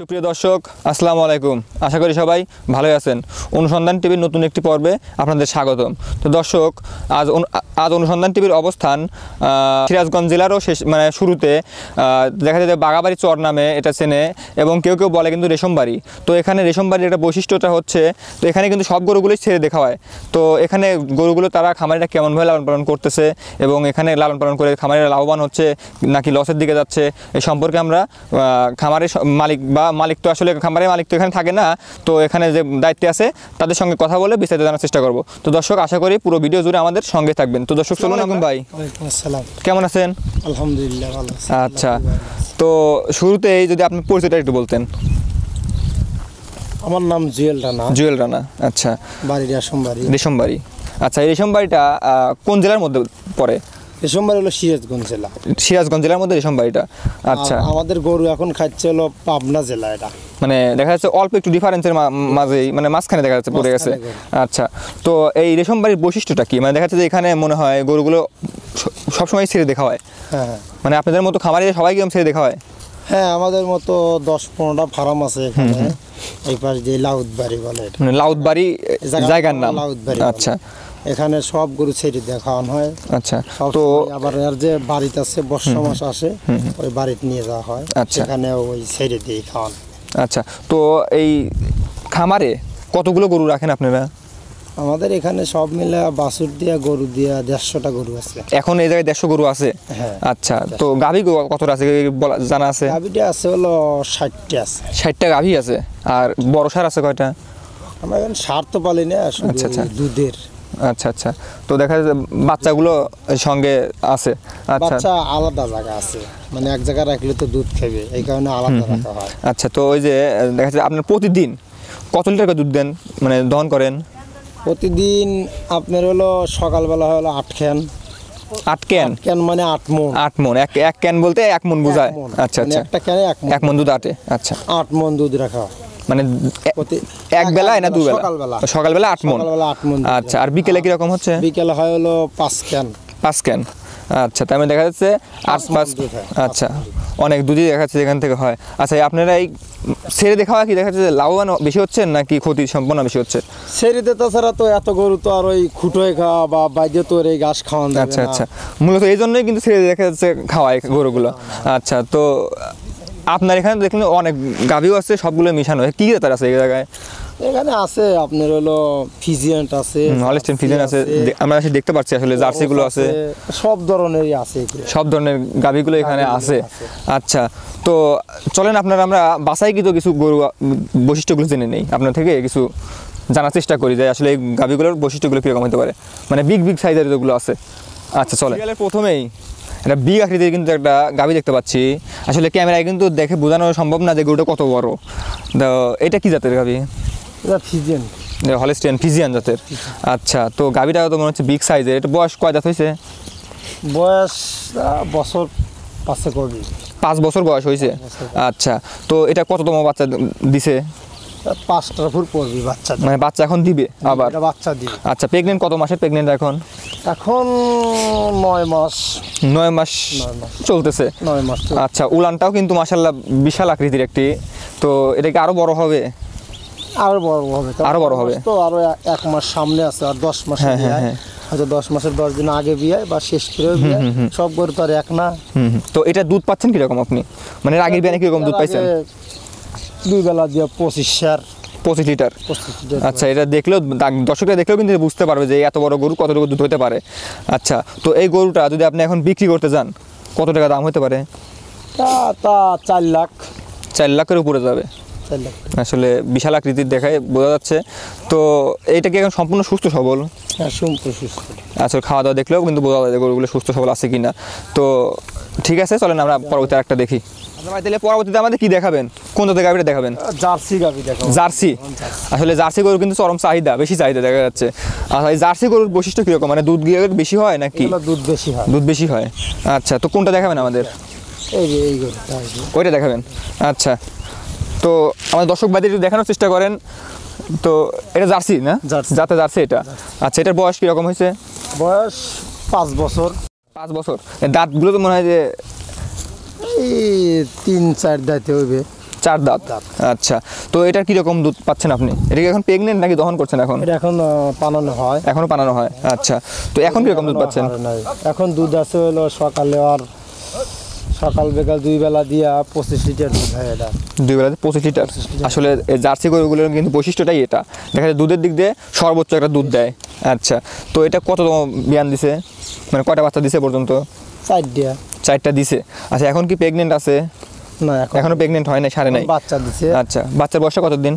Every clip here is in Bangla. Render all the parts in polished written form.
সুপ্রিয় দর্শক, আসসালামু আলাইকুম। আশা করি সবাই ভালোই আছেন। অনুসন্ধান টিভির নতুন একটি পর্বে আপনাদের স্বাগতম। তো দর্শক, আজ অনুসন্ধান টিভির অবস্থান সিরাজগঞ্জ জেলারও শুরুতে দেখা যায় যে বাগাবাড়ি চর নামে এটা চেনে, এবং কেউ কেউ বলে কিন্তু রেশমবাড়ি। তো এখানে রেশমবাড়ির একটা বৈশিষ্ট্যটা হচ্ছে, তো এখানে কিন্তু সব গরুগুলোই ছেড়ে দেখা হয়। তো এখানে গরুগুলো তারা খামারিরা কেমনভাবে লালন পালন করতেছে, এবং এখানে লালন পালন করে খামারিরা লাভবান হচ্ছে নাকি লসের দিকে যাচ্ছে, এই সম্পর্কে আমরা খামারের মালিক তো আসলে খামারের মালিক তো এখানে থাকে না, তো এখানে যে দায়িত্বে আছে তাদের সঙ্গে কথা বলে বিস্তারিত জানার চেষ্টা করব। তো দর্শক, আশা করি পুরো ভিডিও জুড়ে আমাদের সঙ্গে থাকবেন। তো দর্শক, চলুন। ভাই কেমন আছেন? আলহামদুলিল্লাহ ভালো আছি। আচ্ছা, তো শুরুতেই যদি আপনি পরিচয়টা একটু বলতেন। আমার নাম জুয়েল রানা। জুয়েল রানা, আচ্ছা। বাড়ি রেশমবাড়ি। রেশমবাড়ি, আচ্ছা। এই রেশমবাড়িটা কোন জেলার মধ্যে পড়ে? রেশমবাড়ি হলো সিরাজগঞ্জ জেলা। সিরাজগঞ্জ জেলার মধ্যে রেশমবাড়িটা, আচ্ছা। আমাদের গরু এখন খাচ্ছে হলো পাবনা জেলা। এটা মানে দেখা যাচ্ছে অল্প একটু ডিফারেন্সের মাঝেই, মানে মাঝখানে দেখা যাচ্ছে পড়ে গেছে। আচ্ছা, তো এই রেশমবাড়ির বৈশিষ্ট্যটা কি? মানে দেখা যাচ্ছে যে এখানে মনে হয় গরুগুলো সবসময় ছেড়ে দেখা হয়। হ্যাঁ, মানে আপনাদের মতো খামারে সবাইকে ছেড়ে দেখা হয়? হ্যাঁ, আমাদের মতো 10-15টা ফার্ম আছে এখানে। এই পাশ দিয়ে লাউদবাড়ি বলে, মানে লাউদবাড়ি জায়গার নাম। লাউদবাড়ি, আচ্ছা। এখানে সব গরু ছেড়ে দেখানো হয়। আচ্ছা, তো আবার এর যে বাড়িতে আছে বর্ষা মাস আসে, ওই বাড়িতে নিয়ে যাওয়া হয়। সেখানে ওই ছেড়ে দিয়ে খাওয়ানো। আচ্ছা, তো এই খামারে কতগুলো গরু রাখেন আপনারা? আমাদের এখানে সব মিলে বাছুর দিয়া গরু দিয়া 150টা গরু আছে। এখন এই জায়গায় 150 গরু আছে? হ্যাঁ। আচ্ছা, তো গাভী কতটা আছে জানা আছে? গাভীটা আছে হলো 60টা আছে। 60টা গাভী আছে। আর বড় সার আছে কয়টা? আমরা এখন সার তো পালি না, আচ্ছা আচ্ছা, দুধের। আচ্ছা আচ্ছা, তো দেখা যাচ্ছে বাচ্চাগুলো সঙ্গে আছে। আচ্ছা, বাচ্চা আলাদা জায়গা আছে, মানে এক জায়গায় রাখলে তো দুধ খাবে, এই কারণে আলাদা রাখা হয়। আচ্ছা, তো ওই যে দেখা যাচ্ছে আপনার প্রতিদিন কত লিটার করে দুধ দেন, মানে দহন করেন? প্রতিদিন আপনার হলো সকালবেলা হলো 8 ক্যান। 8 ক্যান? ক্যান মানে 8 মণ। 8 মণ, এক ক্যান বলতে 1 মণ বোঝায়? আচ্ছা আচ্ছা, একটা ক্যানে 1 মণ দুধ আটে। আচ্ছা, 8 মণ দুধ রাখা হয়। মানে এক বেলায় না দুবেলা? সকালবেলা 8 মণ। আচ্ছা, আর বিকেলে কিরকম হচ্ছে? বিকেলে হয় হলো 5 ক্যান। 5 ক্যান, আচ্ছা। তার মানে দেখা যাচ্ছে 8-5। আচ্ছা, অনেক দুধই দেখা যাচ্ছে এখান থেকে হয়। আচ্ছা, আপনারা এই ছেড়ে দেখা হয় কি দেখা যাচ্ছে লাভবান বেশি হচ্ছে নাকি ক্ষতি সম্পন্ন বেশি হচ্ছে? ছেড়ে দিতে ছাড়া তো এত গরু তো আর ওই খুঁটোয় খাওয়া বা বাইরে তো এই ঘাস খাওয়ান যাবে না। আচ্ছা আচ্ছা, মূলত এই জন্যই কিন্তু ছেড়ে দেখা যাচ্ছে খাওয়ায় গরুগুলো। আচ্ছা, তো আপনার এখানে দেখলেন অনেক গাভীও আছে, সবগুলো মিশানো। কি জাতের আছে এই জায়গায়? এখানে আছে আপনার হলো ফিজিয়ান আছে, হলস্টাইন ফিজিয়ান আছে, আমরা দেখতে পাচ্ছি আসলে জার্সিগুলো আছে, সব ধরনেরই আছে, সব ধরনের গাভীগুলো এখানে আছে। আচ্ছা, তো চলেন আমরা বাছাইকৃত কিছু গরু বৈশিষ্ট্যগুলো জেনে নেই আপনার থেকে, কিছু জানার চেষ্টা করি যে আসলে এই গাভীগুলোর বৈশিষ্ট্যগুলো কীরকম হতে পারে, মানে বিগ সাইজের যেগুলো আছে। আচ্ছা, চলে। প্রথমেই একটা বিগ আকৃতির কিন্তু একটা গাভী দেখতে পাচ্ছি। আসলে ক্যামেরায় কিন্তু দেখে বোঝানো সম্ভব না যে গরুটা কত বড়। তো এটা কি জাতের গাভী? ফিজিয়ান, হলস্টাইন ফিজিয়ান জাতের। আচ্ছা, তো গাভীটা তো মনে হচ্ছে বিগ সাইজের। এটা বয়স কয় দাঁত হয়েছে? বয়স বছর 5 বছর বয়স হয়েছে। আচ্ছা, তো এটা কততম বাচ্চা দিছে? 5টা ফুল পড়বে বাচ্চা, মানে বাচ্চা এখন দিবে আবার? বাচ্চা দিবে। আচ্ছা, প্রেগনেন্ট কত মাসের প্রেগনেন্ট এখন? এখন 9 মাস। 9 মাস চলতেছে। 9 মাস। আচ্ছা, উলানটাও কিন্তু মাশাআল্লাহ বিশাল আকৃতির একটি। তো এটা কি আরো বড় হবে? আরো বড় হবে, আরো বড় হবে। তো আরো 1 মাস সামনে আছে, আর 10 মাস। হয়তো 10 মাসের 10 দিন আগে বিয়ে বা শেষ করে বিয়ে, সব গরু তো আর এক না। তো এটা দুধ পাচ্ছেন কিরকম আপনি? মানে আগের বিয়ে কিরকম দুধ পাইছেন? 2 বেলা দিয়ে 25 লিটার। আচ্ছা, এটা দেখলেও দর্শকরা দেখলেও কিন্তু বুঝতে পারবে যে এত বড় গরু কতটুকু দুধ হতে পারে। আচ্ছা, তো এই গরুটা যদি আপনি এখন বিক্রি করতে যান, কত টাকা দাম হতে পারে? তা 4 লাখ। 4 লাখের উপরে যাবে। আসলে বিশাল আকৃতির দেখায় বোঝা যাচ্ছে। তো এইটা কি এখন সম্পূর্ণ সুস্থ সবল? হ্যাঁ, সম্পূর্ণ সুস্থ। আচ্ছা, খাওয়া দাওয়া দেখলেও কিন্তু বোঝা যায় যে গরুগুলো সুস্থ সবল আছে কিনা। তো ঠিক আছে, চলেন আমরা পরবর্তী আরেকটা দেখি। আচ্ছা ভাই, তাহলে পরবর্তীতে আমাদের কি দেখাবেন, কোন জাতের গাভীটা দেখাবেন? জার্সি গাভী দেখো। জার্সি, আসলে জার্সি গরুর কিন্তু চরম চাহিদা, বেশি চাহিদা দেখা যাচ্ছে। আর এই জার্সি গরুর বৈশিষ্ট্য কিরকম, মানে দুধ বেশি হয় নাকি? এগুলো দুধ বেশি হয়। দুধ বেশি হয়, আচ্ছা। তো কোনটা দেখাবেন আমাদের? এই যে এই গরুটা, এই যে। ওইটা দেখাবেন, আচ্ছা। তো আমাদের দর্শক ভাইদের একটু দেখানোর চেষ্টা করেন। তো এটা জার্সি না? জার্সি। যাতে জার্সি এটা, আচ্ছা। এটার বয়স কিরকম হয়েছে? বয়স 5 বছর। 5 বছর। এর দাঁতগুলো তো মনে হয় যে এই 3-4 দাঁতে হইবে। 4 দাঁত, আচ্ছা। তো এটার কিরকম দুধ পাচ্ছেন আপনি? এটা কি এখন প্রেগনেন্ট নাকি দহন করছেন এখন? এটা এখন পানানো হয়। এখনো পানানো হয়, আচ্ছা। তো এখন কিরকম দুধ পাচ্ছেন? এখন দুধ আছে হলো সকালে, আর সকাল বিকাল 2 বেলা দিয়া 25 লিটার দুধ হয় এটা। 2 বেলাতে 25 লিটার। আসলে এই জার্সি গরুগুলোর কিন্তু বৈশিষ্ট্যটাই এটা, দেখা যায় দুধের দিক দিয়ে সর্বোচ্চ একটা দুধ দেয়, আচ্ছা। তো এটা কততম বিয়ান দিছে, মানে কয়টা বাচ্চা দিছে পর্যন্ত? 4টা দিছে, আচ্ছা। এখন কি প্রেগনেন্ট আছে? না, এখনো প্রেগনেন্ট হয় না, সারে নাই। বাচ্চা দিছে। আচ্ছা, বাচ্চার বয়সটা কতদিন?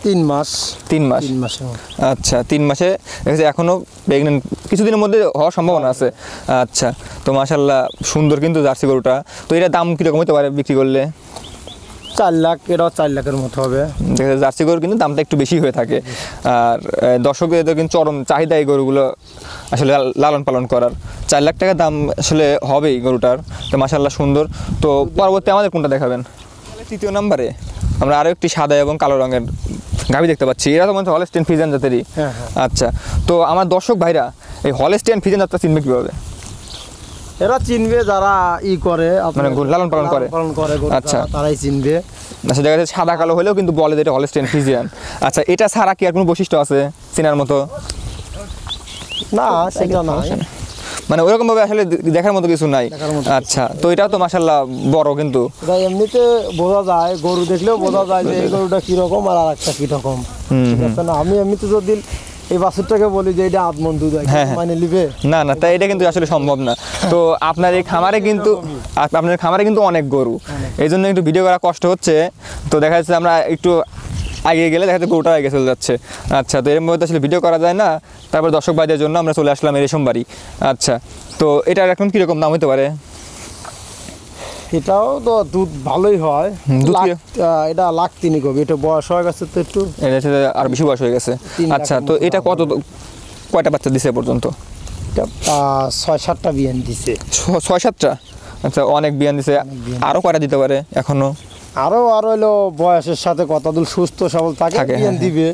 3 মাস। 3 মাস, 3 মাসের মতো। আচ্ছা। 3 মাসে দেখেছি এখনো প্রেগনেন্ট, কিছুদিনের মধ্যে হওয়ার সম্ভাবনা আছে, আচ্ছা। তো মাশাআল্লাহ সুন্দর কিন্তু জার্সি গরুটা। তো এটার দাম কিরকম হতে পারে বিক্রি করলে? 4 লাখ, এটাও 4 লাখের মতো হবে। দেখা যায় জার্সি গরুর কিন্তু দামটা একটু বেশি হয়ে থাকে। আর দর্শকদের কিন্তু চরম চাহিদা এই গরুগুলো আসলে লালন পালন করার। 4 লাখ টাকা দাম আসলে হবেই গরুটার। তো মাশাআল্লাহ সুন্দর। তো পরবর্তী আমাদের কোনটা দেখাবেন? 3য় নম্বরে আমরা আরও একটি সাদা এবং কালো রঙের গাভী দেখতে পাচ্ছি। এরা তো মনে হয় হলস্টেইন ফ্রিজিয়ান জাতেরই, হ্যাঁ। আচ্ছা। তো আমার দর্শক ভাইরা এই হলস্টেইন ফ্রিজিয়ান জাতটা চিনবে কীভাবে? এরা চিনবে যারা করে, মানে লালন পালন করে, আচ্ছা, তারাই চিনবে। আচ্ছা। দেখা যাচ্ছে সাদা কালো হলেও কিন্তু বলে যে এটা হলস্টেইন ফ্রিজিয়ান, আচ্ছা। এটা ছাড়া কি আর কোনো বৈশিষ্ট্য আছে চেনার মতো? না, সেটা না, মানে ওরকম ভাবে আসলে দেখার মতো কিছু নাই, আচ্ছা। তো এটাও তো মাশাআল্লাহ বড়, কিন্তু এটা এমনিতে বোঝা যায়, গরু দেখলেও বোঝা যায় যে এই গরুটা কিরকম আর আরেকটা কিরকম, ঠিক আছে না? আমি এমনিতে যদি এই বাছুরটাকে বলি যে এটা আদমন দুধ, মানে লিবে না, তাই এটা কিন্তু আসলে সম্ভব না। তো আপনার এই খামারে কিন্তু অনেক গরু, এই জন্য একটু ভিডিও করা কষ্ট হচ্ছে। তো দেখা যাচ্ছে আমরা একটু আগে গেলে দেখা যাচ্ছে গরুটা আগে চলে যাচ্ছে, আচ্ছা। তো এরকমভাবে তো আসলে ভিডিও করা যায় না। তারপর দর্শক ভাইদের জন্য আমরা চলে আসলাম এই রেশমবাড়ি, আচ্ছা। তো এটার এখন কীরকম দাম হতে পারে? এটাও তো দুধ ভালোই হয়। এটা 1.3 লাখ, এটা বয়স হয়ে গেছে তো একটু, আর বেশি বয়স হয়ে গেছে, আচ্ছা। তো এটা কয়টা বাচ্চা দিছে পর্যন্ত? 6-7টা বিয়ান দিছে। 6-7টা, আচ্ছা। অনেক বিয়ান দিছে, আরও কয়টা দিতে পারে এখনো? আরো হলো বয়সের সাথে কতদূর সুস্থ সবল থাকে বিয়ান দিবে,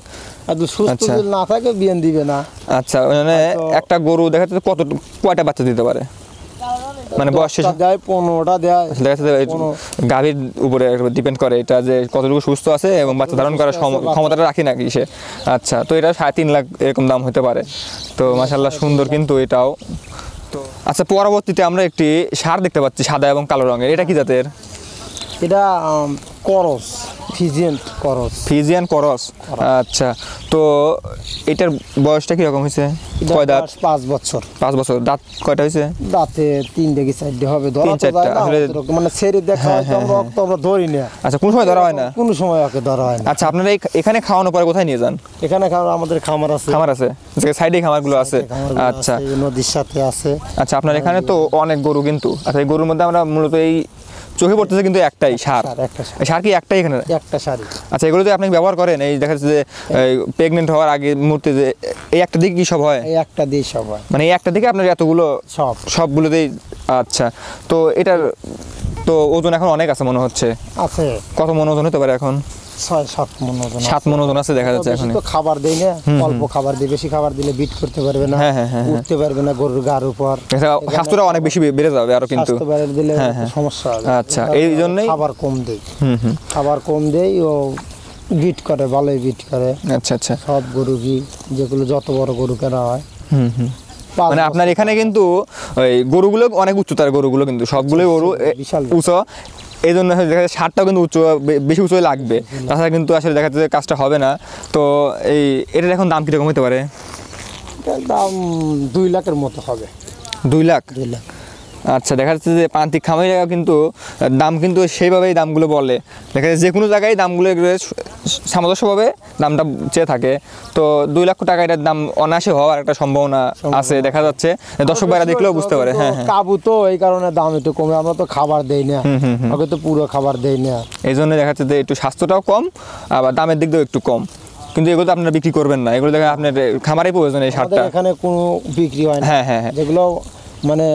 আর সুস্থ যদি না থাকে বিয়ান দিবে না, আচ্ছা। মানে একটা গরু দেখা যাচ্ছে কয়টা বাচ্চা দিতে পারে, মানে বয়স শেষে? দেয় 15টা দেয়। দেখা যাচ্ছে গাভীর উপরে ডিপেন্ড করে এটা, যে কতটুকু সুস্থ আছে এবং বাচ্চা ধারণ করার ক্ষমতাটা রাখি নাকি সে, আচ্ছা। তো এটা 3.5 লাখ এরকম দাম হতে পারে। তো মাশাআল্লাহ সুন্দর কিন্তু এটাও। তো আচ্ছা, পরবর্তীতে আমরা একটি ষাঁড় দেখতে পাচ্ছি সাদা এবং কালো রঙের। এটা কি জাতের? এটা করস, ফিজিয়ান করস, আচ্ছা। তো এটার বয়সটা কিরকম হয়েছে? কয় দাঁত? 5 বছর। 5 বছর। দাঁত কয়টা হয়েছে? দাঁতে 3টা কি 4টা হবে, 3-4টা আসলে, মানে ছেড়ে দেখা হয় তো আমরা ধরি না। আচ্ছা, কোন সময় ধরা হয় না? কোন সময় ওকে ধরা হয় না। আচ্ছা, আপনারা এখানে খাওয়ানোর পরে কোথায় নিয়ে যান? এখানে আমাদের খামার আছে, যে সাইডে খামারগুলো আছে, আচ্ছা। নদীর সাথে আছে, আচ্ছা। আপনার এখানে তো অনেক গরু কিন্তু, আচ্ছা। এই গরুর মধ্যে আমরা মূলত এই চোখে পড়তেছে কিন্তু একটাই ষাঁড়। ষাঁড় কি একটাই এখানে? একটা শাড়ি, আচ্ছা। এগুলো আপনি ব্যবহার করেন? এই দেখা যাচ্ছে যে প্রেগনেন্ট হওয়ার আগে মুহূর্তে যে এই একটা দিকে কি সব হয়? এই একটা দিয়ে সব হয়, মানে এই একটা দিকে আপনার এতগুলো সবগুলোতেই, আচ্ছা। তো এটার তো ওজন এখন অনেক আছে মনে হচ্ছে, আছে। কত মন ওজন হতে পারে এখন? 6-7 মণ ওজন। 7 মন ওজন আছে দেখা যাচ্ছে এখন। তো খাবার দেই না, অল্প খাবার দিই, বেশি খাবার দিলে বিট করতে পারবে না, উঠতে পারবে না গরুর গার উপর, স্বাস্থ্যটা অনেক বেশি বেড়ে যাবে আরো, কিন্তু স্বাস্থ্য বেড়ে দিলে সমস্যা হবে, আচ্ছা। এই জন্যই খাবার কম দেই, ও বিট করে, ভালোই বিট করে, আচ্ছা। সব গরু কি যেগুলো যত বড় গরু কেনা হয়। মানে আপনার এখানে কিন্তু ওই গরুগুলো অনেক উচ্চতার গরুগুলো, কিন্তু সবগুলোই গরু উঁচু, এই জন্য দেখা যাচ্ছে ষাঁড়টাও কিন্তু বেশি উঁচু লাগবে, তাছাড়া কিন্তু আসলে দেখা যাচ্ছে কাজটা হবে না। তো এটার এখন দাম কীরকম হতে পারে? দাম 2 লাখের মতো হবে। 2 লাখ? আচ্ছা। দেখা যাচ্ছে যে প্রান্তিক খামারিরা কিন্তু দাম কিন্তু সেইভাবেই দামগুলো বলে, দেখা যাচ্ছে যে কোনো জায়গায় দামগুলো সামঞ্জস্যভাবে দামটা চেয়ে থাকে। তো 2 লক্ষ টাকা এটার দাম অনায়াসে হওয়ার একটা সম্ভাবনা আছে দেখা যাচ্ছে, দর্শক ভাইরা দেখলেও বুঝতে পারে। হ্যাঁ হ্যাঁ, কাবু তো এই কারণে দাম একটু কমে, আমরা তো খাবার দেই না, ওকে তো পুরো খাবার দেই না, এই জন্য দেখা যাচ্ছে যে একটু স্বাস্থ্যটাও কম, আবার দামের দিক দিয়েও একটু কম। কিন্তু এগুলো তো আপনারা বিক্রি করবেন না, এগুলো দেখা আপনার খামারেই প্রয়োজন এই আমাদের সারটা। এখানে কোনো বিক্রি হয় না। হ্যাঁ হ্যাঁ হ্যাঁ, যেগুলো মানে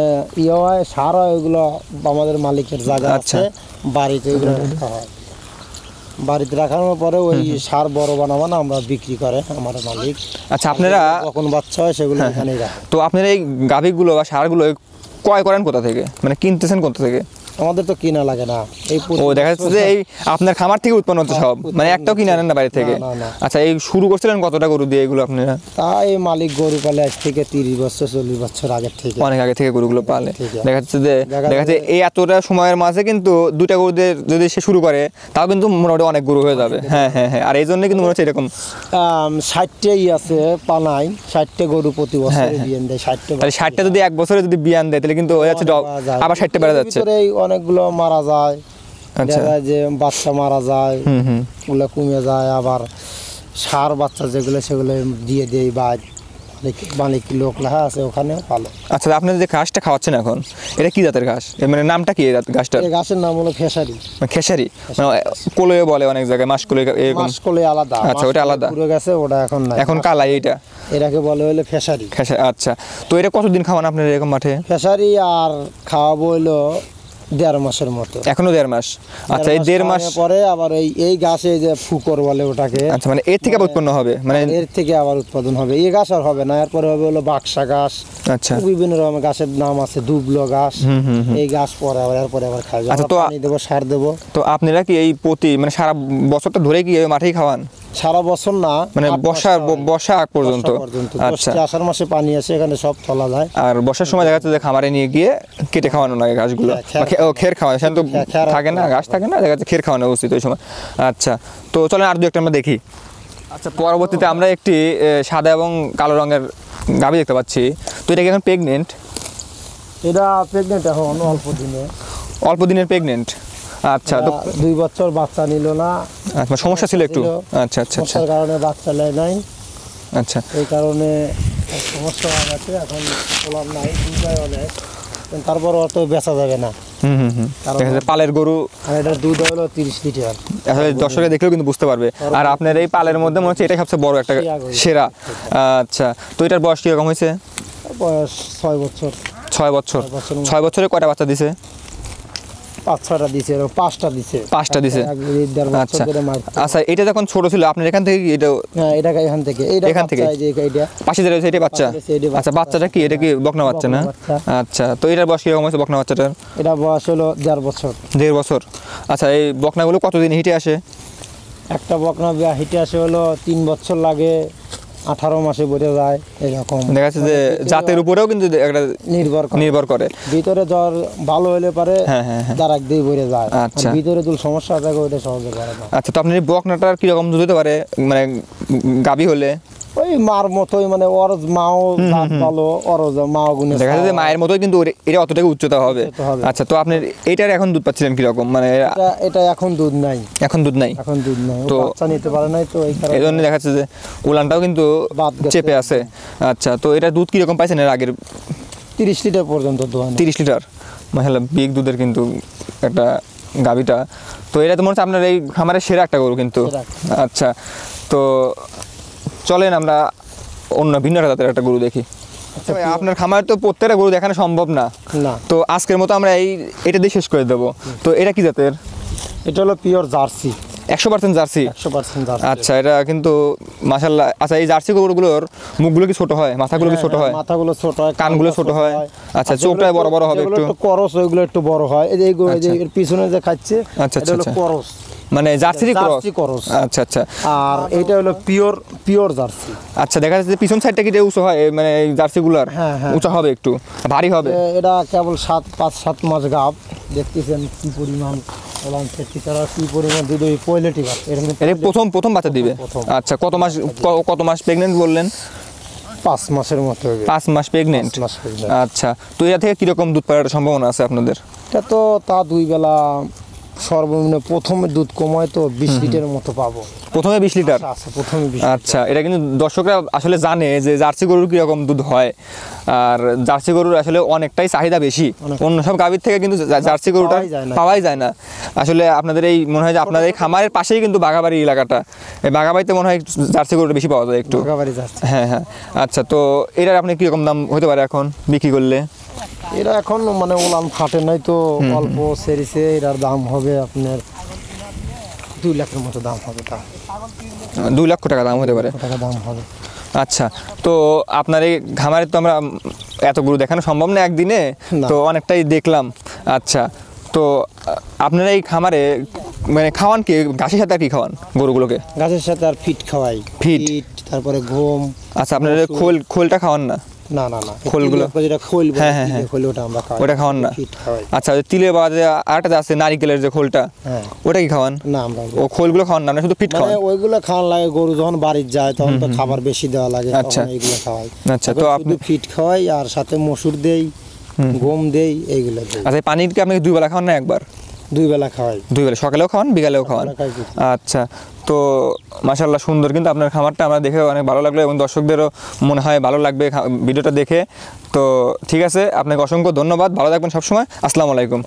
ইয়ে হয় সার হয় ওগুলো আমাদের মালিকের জায়গা আচ্ছা। আছে, বাড়িতে ওগুলো রাখা হয়। বাড়িতে রাখানোর পরে ওই সার বড় বানাবো না, আমরা বিক্রি করে আমার মালিক। আচ্ছা, আপনারা যখন বাচ্চা হয় সেগুলো এখানেই রাখে। তো আপনারা এই গাভীগুলো বা সারগুলো ক্রয় করেন কোথা থেকে, মানে কিনতেছেন কোথা থেকে? আমাদের তো কিনা লাগে না, এই ও দেখা যাচ্ছে যে এই আপনার খামার থেকে উৎপন্ন হচ্ছে সব, মানে একটাও কিনে আনেন না বাইরে থেকে? না, না। আচ্ছা, এই শুরু করছিলেন কতটা গরু দিয়ে এগুলো আপনারা? তাই মালিক গরু পালে আজ থেকে 30 বছর 40 বছর আগের থেকে। অনেক আগে থেকে গরুগুলো পালে। ঠিক আছে। দেখা যাচ্ছে যে দেখা দেখা যাচ্ছে এই এতটা সময়ের মাঝে কিন্তু 2টা গরু দিয়ে যদি সে শুরু করে তাও কিন্তু মোটামুটি অনেক গরু হয়ে যাবে। হ্যাঁ হ্যাঁ হ্যাঁ, আর এই জন্য কিন্তু মনে হচ্ছে এরকম 60টাই আছে পানাই, 60টা গরু প্রতি বছর হ্যাঁ, বিয়ান দেয়। 60টা তাহলে 60টা যদি এক বছরে যদি বিয়ান দেয় তাহলে কিন্তু হয়ে যাচ্ছে আবার 60টা বেড়ে যাচ্ছে। অনেকগুলো মারা যায়, আচ্ছা। দেখা যায় যে বাচ্চা মারা যায়, হুম, ওগুলো কমে যায়। আবার সার বাচ্চা যেগুলো সেগুলো দিয়ে দেয়, বা মালিক লোক লেখা আছে ওখানেও ভালো। আচ্ছা, আপনি যে ঘাসটা খাওয়াচ্ছেন এখন, এটা কি জাতের ঘাস? এর মানে নামটা কি এই ঘাসটার? এই গাছের নাম হলো খেসারি। মানে খেসারি, মানে কলয়ে বলে অনেক জায়গায়, মাস কলই এরকম। মাসকলে আলাদা। আচ্ছা, ওটা আলাদা। পুরো গেছে ওটা এখন নাই, এখন কালাই এইটা এটাকে বলে হলো খেসারি। আচ্ছা, তো এটা কতদিন খাওয়ান আপনার এরকম মাঠে? খেসারি আর খাওয়াবো হলো 1.5 মাসের মতো। এখনো 1.5 মাস? আচ্ছা, এই 1.5 মাস খাওয়ানোর পরে আবার এই গাছে যে ফুকর বলে ওটাকে, আচ্ছা, মানে এর থেকে উৎপন্ন হবে, মানে এর থেকে আবার উৎপাদন হবে। এই গাছ আর হবে না, এরপরে হবে হলো বাক্সা গাছ। আচ্ছা বিভিন্ন রকমের গাছের নাম আছে, দুবলো গাছ। এই গাছ পরে আবার এরপরে আবার খাওয়া আচ্ছা, যাবে, তো পানি দেবো, সার দেবো। তো আপনারা কি এই প্রতি মানে সারা বছরটা ধরে কি এই মাঠেই খাওয়ান? সারা বছর না, মানে 8 মাস খাওয়াই। বর্ষা আগ পর্যন্ত? বর্ষা পর্যন্ত। আচ্ছা, আষাঢ় মাসে পানি আছে, এখানে সব তোলা যায়। আর বর্ষার সময় দেখা যাচ্ছে যে খামারে নিয়ে গিয়ে কেটে খাওয়ানো লাগে ঘাসগুলো, খের খাওয়ানো, সেখানে তো খের থাকে না, ঘাস থাকে না, দেখা যাচ্ছে খের খাওয়ানো উচিত ওই সময়। আচ্ছা, তো চলেন আর 2-একটা আমরা দেখি। আচ্ছা, পরবর্তীতে আমরা একটি সাদা এবং কালো রঙের গাভী দেখতে পাচ্ছি। তো এটা কি এখন প্রেগনেন্ট? এটা প্রেগনেন্ট এখন অল্প দিনের প্রেগনেন্ট? আচ্ছা, তো 2 বছর বাচ্চা নিল না। আচ্ছা, সমস্যা ছিল একটু? আচ্ছা আচ্ছা আচ্ছা সমস্যার কারণে বাচ্চা নেয় নাই, আচ্ছা এই কারণে সমস্যা হয়ে গেছে। এখন পোলার নাই, দুধটাই অনেক, তারপর অত বেচা যাবে না। দেখা যাচ্ছে পালের গরু, আর এটার দুধ হলো 30 লিটার। আসলে দর্শকে দেখলেও কিন্তু বুঝতে পারবে। আর আপনার এই পালের মধ্যে মনে হচ্ছে এটাই সবচেয়ে বড় একটা সেরা। আচ্ছা, তো এটার বয়স কিরকম হয়েছে? বয়স 6 বছর। 6 বছর? 6 বছরে কয়টা বাচ্চা দিছে? 5-6টা দিছে, 5টা দিছে। 5টা দিছে? 1.5 বছর আচ্ছা ধরে মার। আচ্ছা, এটা যখন ছোট ছিল আপনার এখান থেকে কি এটা? হ্যাঁ, এটা এখান থেকে, এখান থেকে? এই যে এটা পাশে যে রয়েছে এটা বাচ্চা? পাশে রয়েছে, এটা আচ্ছা, বাচ্চাটা কি, এটা কি বকনা বাচ্চা না? বকনা বাচ্চা। আচ্ছা, তো এটার বয়স কিরকম হয়েছে বকনা বাচ্চাটার? এটা বয়স হলো 1.5 বছর। 1.5 বছর? আচ্ছা, এই বকনাগুলো কতদিন হিটে আসে? একটা বকনা হিটে আসে হলো 3 বছর লাগে, 18 মাসে বেড়ে যায় এরকম। দেখা যাচ্ছে যে জাতের উপরেও কিন্তু একটা নির্ভর করে। ভিতরে জ্বর ভালো হলে পারে, হ্যাঁ হ্যাঁ হ্যাঁ, দাঁড়াক দিয়ে বেড়ে যায়। আচ্ছা। আর ভিতরে যদি সমস্যা থাকে ওইটা সহজে করে না। আচ্ছা, তো আপনার এই বকনাটার কিরকম দুধ হতে পারে, মানে গাভী হলে? ওই মার মতোই, মানে ওর মাও দাঁত ভালো, ওর মাও গুণে দেখা যাচ্ছে যে মায়ের মতোই, কিন্তু এটা অতটাই উচ্চতা হবে। আচ্ছা, তো আপনার এইটার এখন দুধ পাচ্ছিলেন কিরকম, মানে? এটা এখন দুধ নাই। এখন দুধ নাই? এখন দুধ নাই, তো বাচ্চা নিতে পারে নাই, তো এই এই কারণে জন্য দেখা যাচ্ছে যে উলানটাও কিন্তু বাদ গেছে। চেপে আছে। আচ্ছা, তো এটা দুধ কিরকম পাইছেন এর আগের? 30 লিটার পর্যন্ত দোয়ান। 30 লিটার? মাশাআল্লাহ, বিগ দুধের কিন্তু একটা গাভীটা। তো এটা তো মনে হচ্ছে আপনার এই খামারের সেরা একটা গরু কিন্তু। আচ্ছা, তো চলেন আমরা অন্য ভিন্ন জাতের একটা গরু দেখি। আচ্ছা ভাই, আপনার খামারে তো প্রত্যেকটা গরু দেখানো সম্ভব না, তো আজকের মতো আমরা এটা দিয়ে শেষ করে দেবো। তো এটা কি জাতের? এটা হলো পিওর জার্সি। 100% জার্সি? 100% জার্সি। আচ্ছা, এটা কিন্তু মাশাআল্লাহ। আচ্ছা, এই জার্সি গরুগুলোর মুখগুলো কি ছোট হয়, মাথাগুলো কি ছোট হয়? মাথাগুলো ছোট হয়, কানগুলো ছোট হয়। আচ্ছা, চোখটা বড় বড় হবে একটু? করস ওইগুলো একটু বড় হয়। এই যে এর পিছনে যে খাচ্ছে, আচ্ছা এটা হলো করস, মানে জার্সি করস। আচ্ছা আচ্ছা। আর এটা হলো পিওর জার্সি। আচ্ছা, দেখা যাচ্ছে পিছন সাইডটা কি উঁচু হয়, মানে এই জার্সিগুলার উঁচু হবে, একটু ভারী হবে? এটা কেবল 5-7 মাস গাব, দেখতেছেন কি পরিমাণ কি পরিমাণ দুধ, ওই কোয়ালিটি। এটা প্রথম বাচ্চা দিবে? আচ্ছা, কত মাস প্রেগনেন্ট বললেন? 5 মাসের মতো। 5 মাস প্রেগনেন্ট? আচ্ছা, তো এটা থেকে কিরকম দুধ পাওয়ার সম্ভাবনা আছে আপনাদের? এটা তো 2 বেলা সর্বনিম্ন প্রথমে দুধ কমায় তো 20 লিটারের মতো পাবো। প্রথমে 20 লিটার? আচ্ছা প্রথমে 20। আচ্ছা, এটা কিন্তু দর্শকরা আসলে জানে যে জার্সি গরুর কীরকম দুধ হয়, আর জার্সি গরুর আসলে অনেকটাই চাহিদা বেশি, অন্য সব গাভীর থেকে কিন্তু জার্সি গরুটা পাওয়াই যায় না। আসলে আপনাদের এই মনে হয় যে আপনাদের এই খামারের পাশেই কিন্তু বাঘাবাড়ি এলাকাটা, এই বাঘাবাড়িতে মনে হয় জার্সি গরুটা বেশি পাওয়া যায় একটু। বাঘাবাড়ি যাচ্ছে। হ্যাঁ হ্যাঁ। আচ্ছা, তো এটার আপনি কীরকম দাম হতে পারে এখন বিক্রি করলে? এরা এখন মানে ওলান ফাটে নাই তো, অল্প সেরিছে, এটার দাম হবে আপনার 2 লাখের মতো দাম হবে। তা 2 লক্ষ টাকা দাম হতে পারে? টাকা দাম হবে। আচ্ছা, তো আপনার এই খামারে তো আমরা এত গরু দেখানো সম্ভব না একদিনে, না। তো অনেকটাই দেখলাম। আচ্ছা, তো আপনার এই খামারে মানে খাওয়ান কি, ঘাসের সাথে আর কি খাওয়ান গরুগুলোকে? গাছের সাথে আর ফিট খাওয়াই, ফিট? তারপরে গম। আচ্ছা, আপনার খোলটা খাওয়ান না? না না না, খোলগুলো যেটা খোল বলে, হ্যাঁ হ্যাঁ হ্যাঁ, খোল ওটা আমরা খাওয়াই, ওটা খাওয়ান না? ফিট খাওয়াই। আচ্ছা, তিলের বাদে আরেকটা আছে নারিকেলের যে খোলটা, হ্যাঁ ওটা কি খাওয়ান? না, আমরা ও খোলগুলো খাওয়ান না, শুধু ফিট খাওয়ান? মানে ওইগুলো খাওয়ান লাগে, গরু যখন বাড়ি যায় তখন তো খাবার বেশি দেওয়া লাগে, আচ্ছা। তখন এইগুলো খাওয়াই। আচ্ছা, তো আপনি ফিট খাওয়াই আর সাথে মসুর দেই, গম দেই, এইগুলো দেই। আচ্ছা, পানির কি আপনি 2 বেলা খাওয়ান না একবার? 2 বেলা খাওয়াই। 2 বেলা, সকালেও খাওয়ান বিকালেও খাওয়ান? আচ্ছা, তো মাশাআল্লাহ সুন্দর কিন্তু আপনার খামারটা, আমরা দেখে অনেক ভালো লাগলো এবং দর্শকদেরও মনে হয় ভালো লাগবে ভিডিওটা দেখে। তো ঠিক আছে, আপনাকে অসংখ্য ধন্যবাদ, ভালো থাকবেন সবসময়। আসসালামু আলাইকুম।